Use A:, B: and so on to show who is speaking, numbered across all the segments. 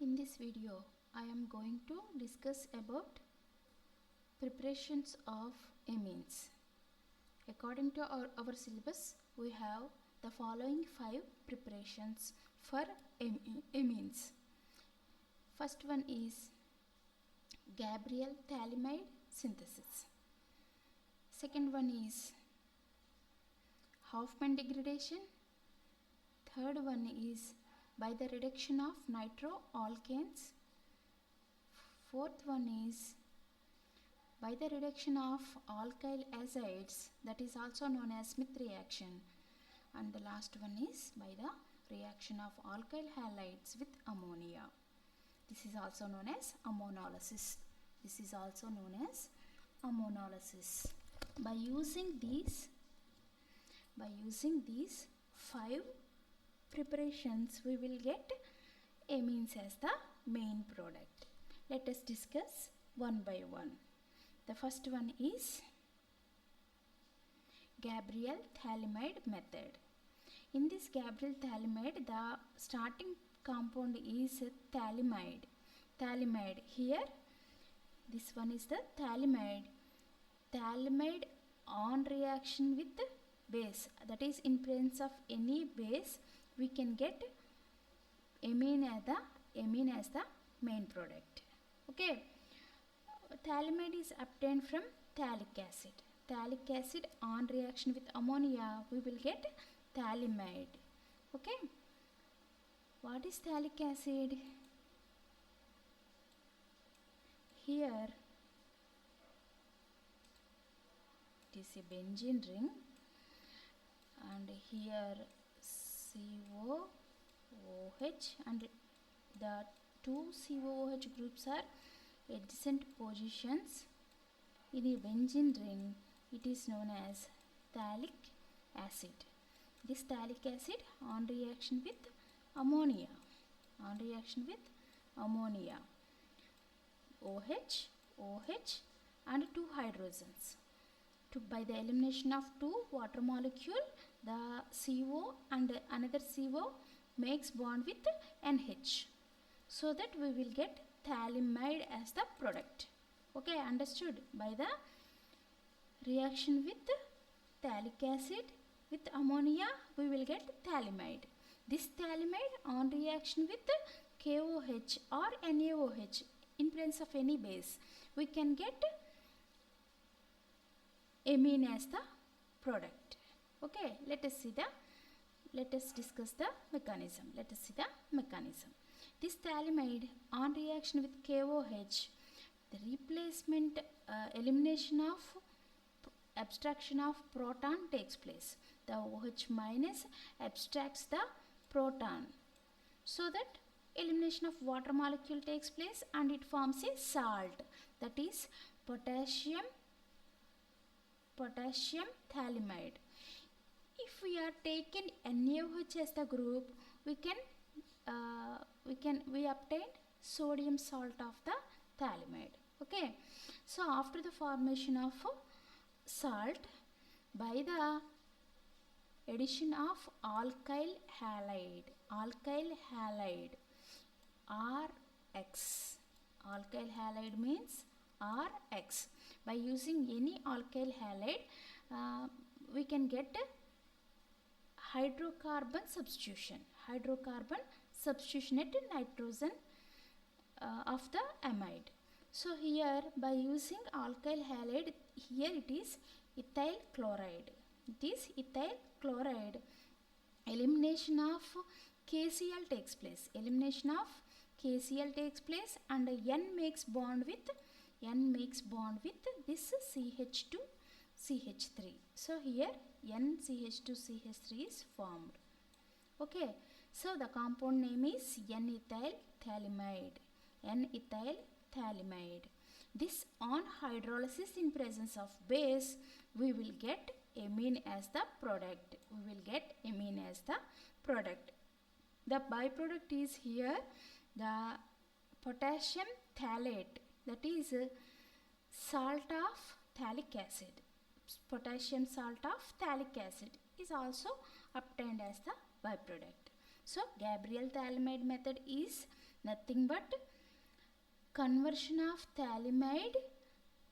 A: In this video, I am going to discuss about preparations of amines. According to our syllabus, we have the following 5 preparations for amines. First one is Gabriel phthalimide synthesis. Second one is Hofmann degradation. Third one is by the reduction of nitroalkanes. Fourth one is by the reduction of alkyl azides, that is also known as Smith reaction. And the last one is by the reaction of alkyl halides with ammonia. This is also known as ammonolysis. By using these 5 preparations, we will get amines as the main product. Let us discuss one by one. The first one is Gabriel phthalimide method. In this Gabriel phthalimide, the starting compound is phthalimide. Here, this one is the phthalimide. Phthalimide on reaction with base, that is in presence of any base, we can get amine as the main product. Okay. Phthalimide is obtained from phthalic acid. Phthalic acid on reaction with ammonia, we will get phthalimide. Okay. What is phthalic acid? Here it is a benzene ring, and here COOH, and the 2 COOH groups are adjacent positions in a benzene ring. It is known as phthalic acid. This phthalic acid on reaction with ammonia, OH and 2 hydrogens. By the elimination of 2 water molecule, the CO and another CO makes bond with NH, so that we will get phthalimide as the product. Okay, understood? By the reaction with phthalic acid with ammonia, we will get phthalimide. This phthalimide on reaction with KOH or NaOH in presence of any base, we can get amine as the product. Okay, let us discuss the mechanism. This phthalimide on reaction with KOH, the replacement elimination of abstraction of proton takes place. The OH minus abstracts the proton, so that elimination of water molecule takes place and it forms a salt, that is potassium phthalimide. If we are taken NaOH as the group, we obtain sodium salt of the phthalimide. Okay, so after the formation of salt, by the addition of alkyl halide RX, alkyl halide means RX. By using any alkyl halide, we can get hydrocarbon substitution at nitrogen of the amide. So here, by using alkyl halide, here it is ethyl chloride. Elimination of KCl takes place. And N makes bond with this CH2 CH3. So here NCH2CH3 is formed. Okay, so the compound name is N-ethyl phthalimide. This on hydrolysis in presence of base, we will get amine as the product. The byproduct is here the potassium phthalate, that is salt of phthalic acid. Potassium salt of phthalic acid is also obtained as the byproduct. So Gabriel Thalamide method is nothing but conversion of thalamide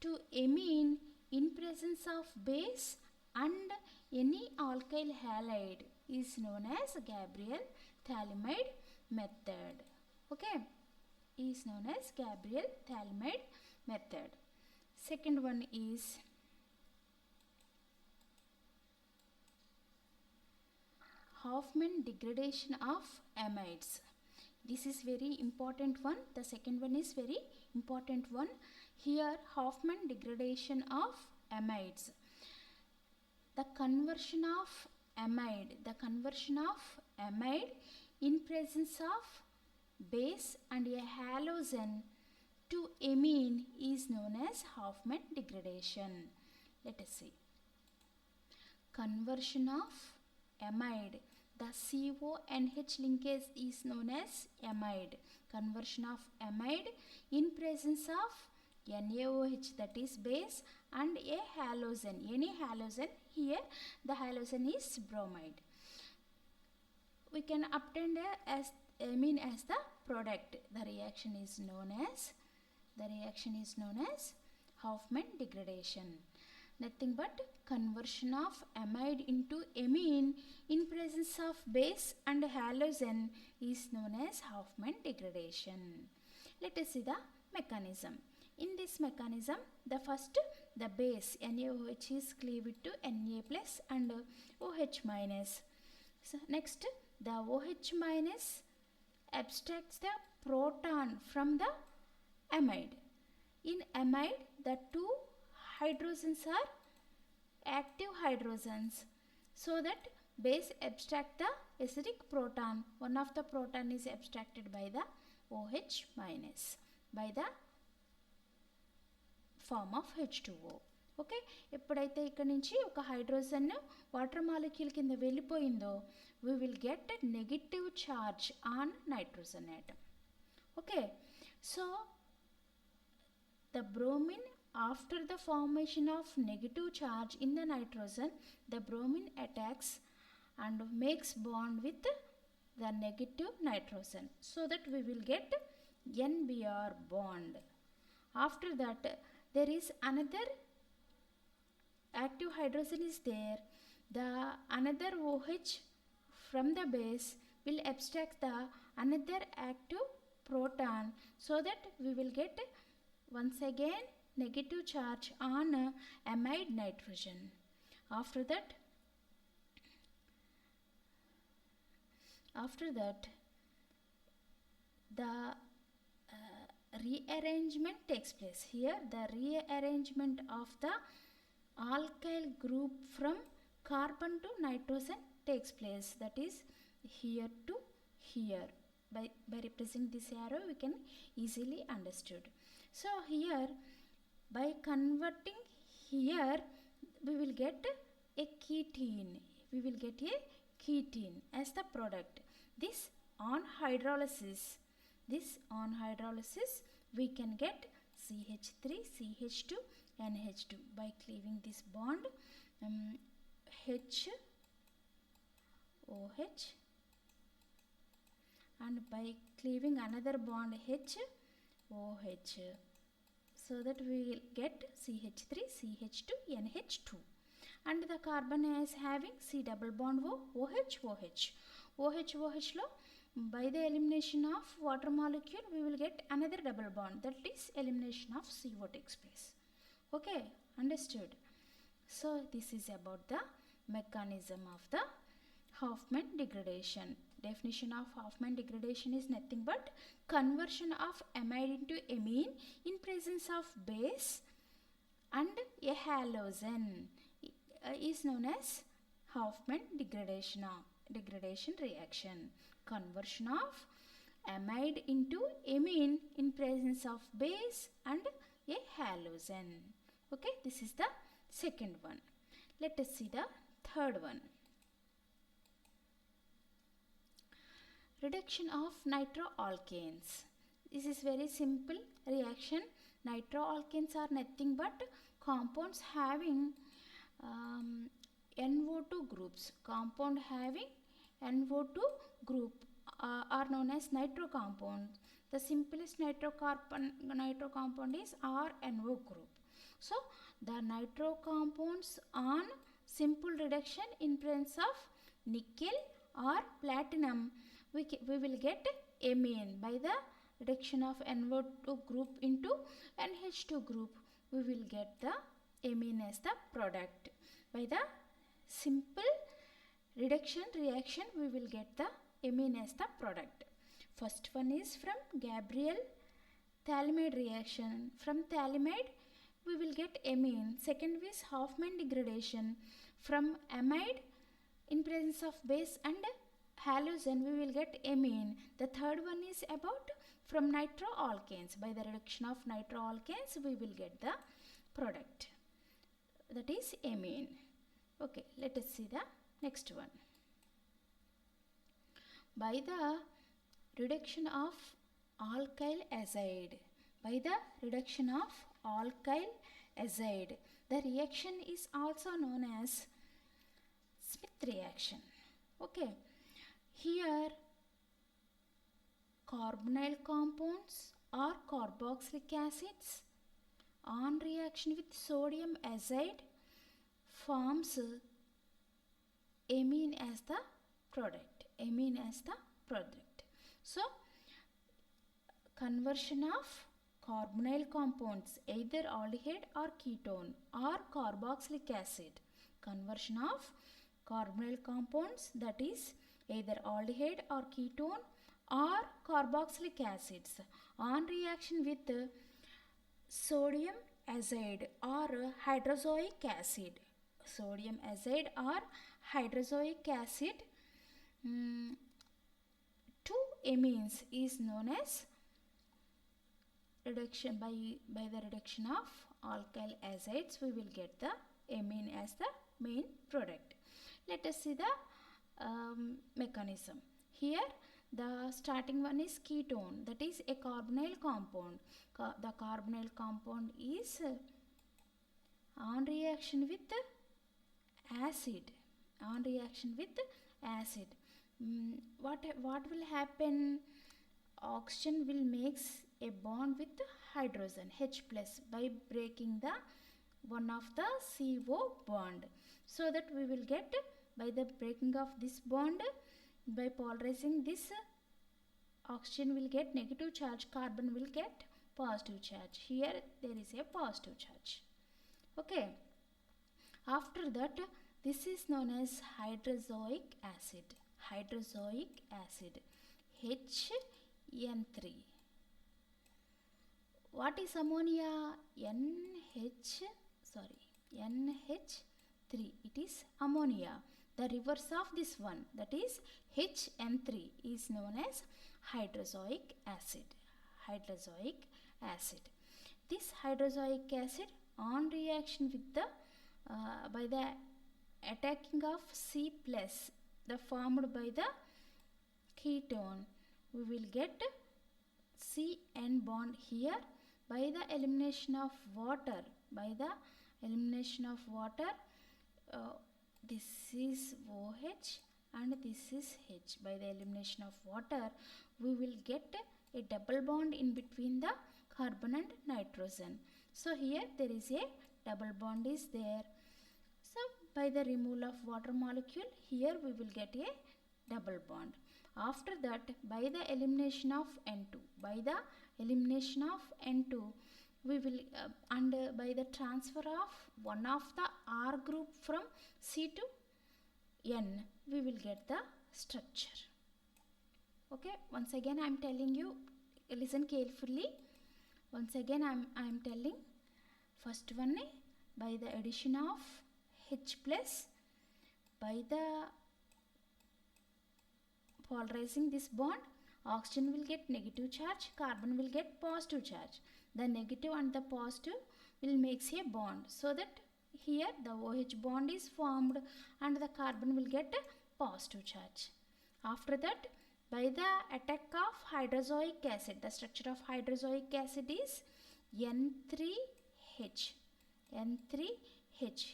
A: to amine in presence of base and any alkyl halide is known as Gabriel Thalamide method. Okay, is known as Gabriel Thalamide method. Second one is Hofmann degradation of amides. This is very important one. The second one is very important one. Here Hofmann degradation of amides. The conversion of amide in presence of base and a halogen to amine is known as Hofmann degradation. Let us see. Conversion of amide. The CONH linkage is known as amide. Conversion of amide in presence of NaOH, that is base, and a halogen. Any halogen. Here the halogen is bromide. We can obtain amine as the product. The reaction is known as Hofmann degradation. Nothing but conversion of amide into amine in presence of base and halogen is known as Hofmann degradation. Let us see the mechanism. In this mechanism, the base NaOH is cleaved to Na plus and OH minus. So next, the OH minus abstracts the proton from the amide. In amide, the two hydrogens are active hydrogens, so that base abstract the acidic proton. One of the proton is abstracted by the OH minus by the form of H2O. Okay, ఎప్పుడైతే ఇక్కడ నుంచి ఒక hydrogen water molecule కింద వెళ్ళిపోయిందో we will get a negative charge on nitrogen atom. Okay, so the bromine, after the formation of negative charge in the nitrogen, the bromine attacks and makes bond with the negative nitrogen, so that we will get NBr bond. After that, there is another active hydrogen is there. The another OH from the base will abstract the another active proton, so that we will get once again negative charge on amide nitrogen. After that the rearrangement takes place. Here the rearrangement of the alkyl group from carbon to nitrogen takes place, that is here to here. By representing this arrow we can easily understood. So here by converting here we will get a ketene. We will get a ketene as the product. This on hydrolysis we can get CH3 CH2 NH2 by cleaving this bond H OH, and by cleaving another bond H OH, so that we will get CH3 CH2 NH2, and the carbon is having C double bond O OH OH. OH OH lo by the elimination of water molecule we will get another double bond, that is elimination of CO takes place. Okay, understood. So this is about the mechanism of the Hofmann degradation. Definition of Hofmann degradation is nothing but conversion of amide into amine in presence of base and a halogen is known as Hofmann degradation reaction. Conversion of amide into amine in presence of base and a halogen. Okay, this is the second one. Let us see the third one. Reduction of nitroalkanes. This is very simple reaction. Nitroalkanes are nothing but compounds having NO2 groups. Compound having NO2 group are known as nitro compounds. The simplest nitro compound is RNO group. So the nitro compounds on simple reduction in presence of nickel or platinum, we will get amine. By the reduction of NO2 group into NH2 group, we will get the amine as the product. By the simple reduction reaction, we will get the amine as the product. First one is from Gabriel phthalimide reaction. From phthalimide we will get amine. Second is Hofmann degradation. From amide, in presence of base and halogen, we will get amine. The third one is about from nitroalkanes. By the reduction of nitroalkanes, we will get the product, that is amine. Okay, let us see the next one. By the reduction of alkyl azide, the reaction is also known as Smith reaction. Okay, here carbonyl compounds or carboxylic acids on reaction with sodium azide forms amine as the product. So conversion of carbonyl compounds, either aldehyde or ketone or carboxylic acid, conversion of carbonyl compounds, that is either aldehyde or ketone or carboxylic acids on reaction with sodium azide or hydrozoic acid. Two amines is known as reduction. By the reduction of alkyl azides, we will get the amine as the main product. Let us see the mechanism. Here the starting one is ketone, that is a carbonyl compound. The carbonyl compound is on reaction with acid. What will happen? Oxygen will mix a bond with hydrogen H plus by breaking the one of the CO bond, so that we will get, by the breaking of this bond, by polarizing this, oxygen will get negative charge, carbon will get positive charge. Here there is a positive charge. Okay, after that, this is known as hydrozoic acid, HN3. What is ammonia? NH3. It is ammonia. The reverse of this one, that is HN3, is known as hydrozoic acid. This hydrozoic acid on reaction with the by the attacking of C plus, the formed by the ketone, we will get CN bond here. By the elimination of water, this is OH and this is H. By the elimination of water, we will get a double bond in between the carbon and nitrogen. So here there is a double bond is there. So by the removal of water molecule, here we will get a double bond. After that, by the elimination of N2, we will and by the transfer of one of the R group from C to N, we will get the structure. Okay, once again I am telling you, listen carefully. Once again I am telling, first one, by the addition of H plus, by the polarizing this bond, oxygen will get negative charge, carbon will get positive charge. The negative and the positive will make a bond, so that here the OH bond is formed and the carbon will get a positive charge. After that, by the attack of hydrozoic acid, the structure of hydrozoic acid is N3H.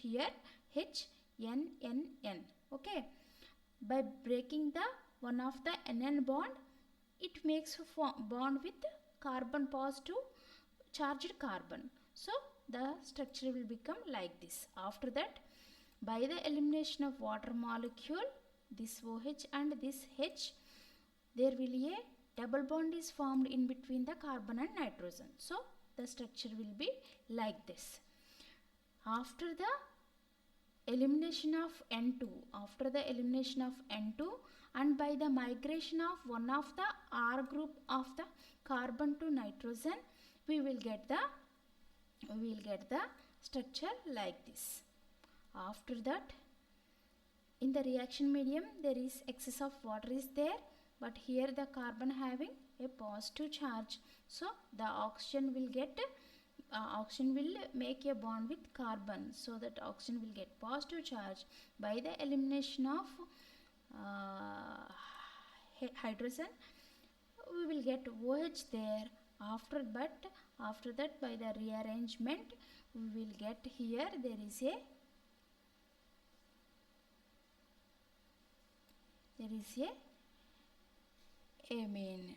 A: Here H, N, N, N. Okay. By breaking the one of the NN bond, it makes a bond with carbon positive charged carbon. So the structure will become like this. After that, by the elimination of water molecule, this OH and this H, there will be a double bond is formed in between the carbon and nitrogen. So the structure will be like this. After the elimination of N2, and by the migration of one of the R group of the carbon to nitrogen, we will get the structure like this. After that, in the reaction medium there is excess of water is there, but here the carbon having a positive charge, so the oxygen will make a bond with carbon, so that oxygen will get positive charge. By the elimination of hydrogen, we will get OH there. After that, by the rearrangement, we will get here there is a amine.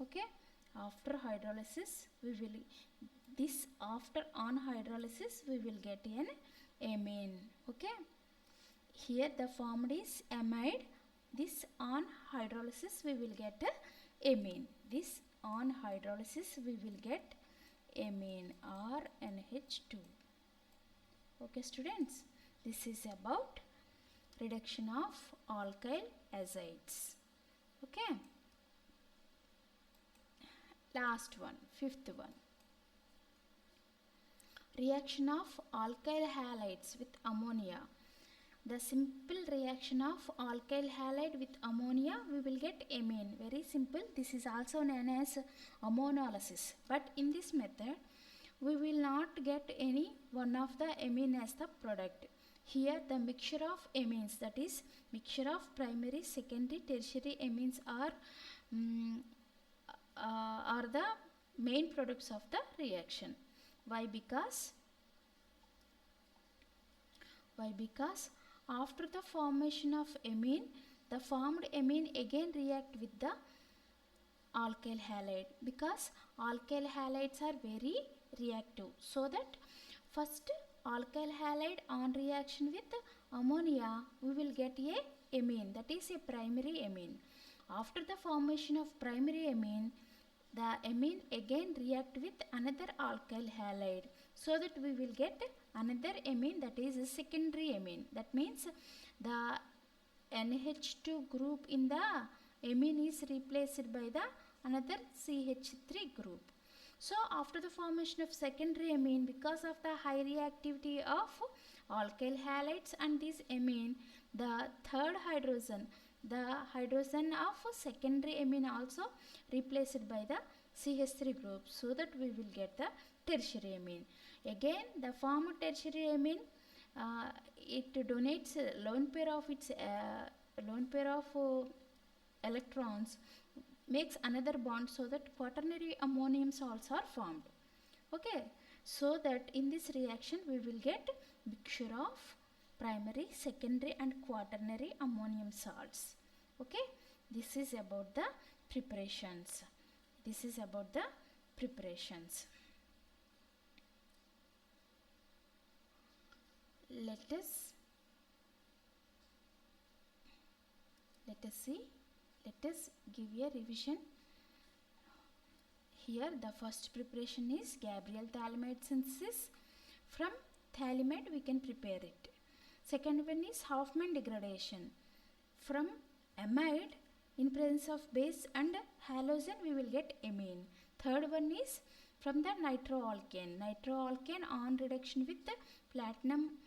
A: Okay, after hydrolysis we will on hydrolysis we will get an amine. Okay, here the formed is amide. This on hydrolysis we will get amine. This on hydrolysis we will get amine, RNH2. Okay students, this is about reduction of alkyl azides. Okay, last one, fifth one, reaction of alkyl halides with ammonia. The simple reaction of alkyl halide with ammonia, we will get amine. Very simple. This is also known as ammonolysis. But in this method, we will not get any one of the amine as the product. Here the mixture of amines, that is mixture of primary, secondary, tertiary amines are the main products of the reaction. Why? Because after the formation of amine, the formed amine again react with the alkyl halide, because alkyl halides are very reactive. So that first alkyl halide on reaction with ammonia, we will get a amine, that is a primary amine. After the formation of primary amine, the amine again react with another alkyl halide, so that we will get another amine, that is a secondary amine. That means the NH2 group in the amine is replaced by the another CH3 group. So after the formation of secondary amine, because of the high reactivity of alkyl halides and this amine, the third hydrogen, the hydrogen of secondary amine also replaced by the CH3 group, so that we will get the tertiary amine. Again the formed tertiary amine, it donates lone pair of electrons, makes another bond, so that quaternary ammonium salts are formed. Okay, so that in this reaction we will get mixture of primary, secondary and quaternary ammonium salts. Okay, this is about the preparations. Let us see. Let us give a revision. Here the first preparation is Gabriel phthalimide synthesis. From phthalimide we can prepare it. Second one is Hofmann degradation. From amide, in presence of base and halogen, we will get amine. Third one is from the nitroalkane. Nitroalkane on reduction with the platinum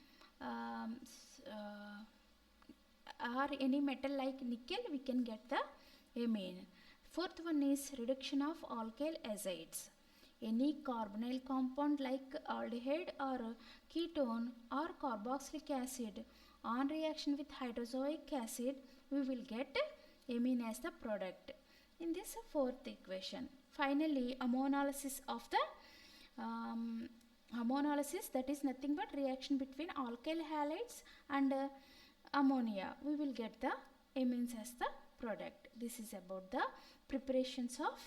A: or any metal like nickel, we can get the amine. Fourth one is reduction of alkyl azides. Any carbonyl compound like aldehyde or ketone or carboxylic acid on reaction with hydrozoic acid, we will get amine as the product in this fourth equation. Finally, ammonolysis of the ammonolysis, that is nothing but reaction between alkyl halides and ammonia, we will get the amines as the product. This is about the preparations of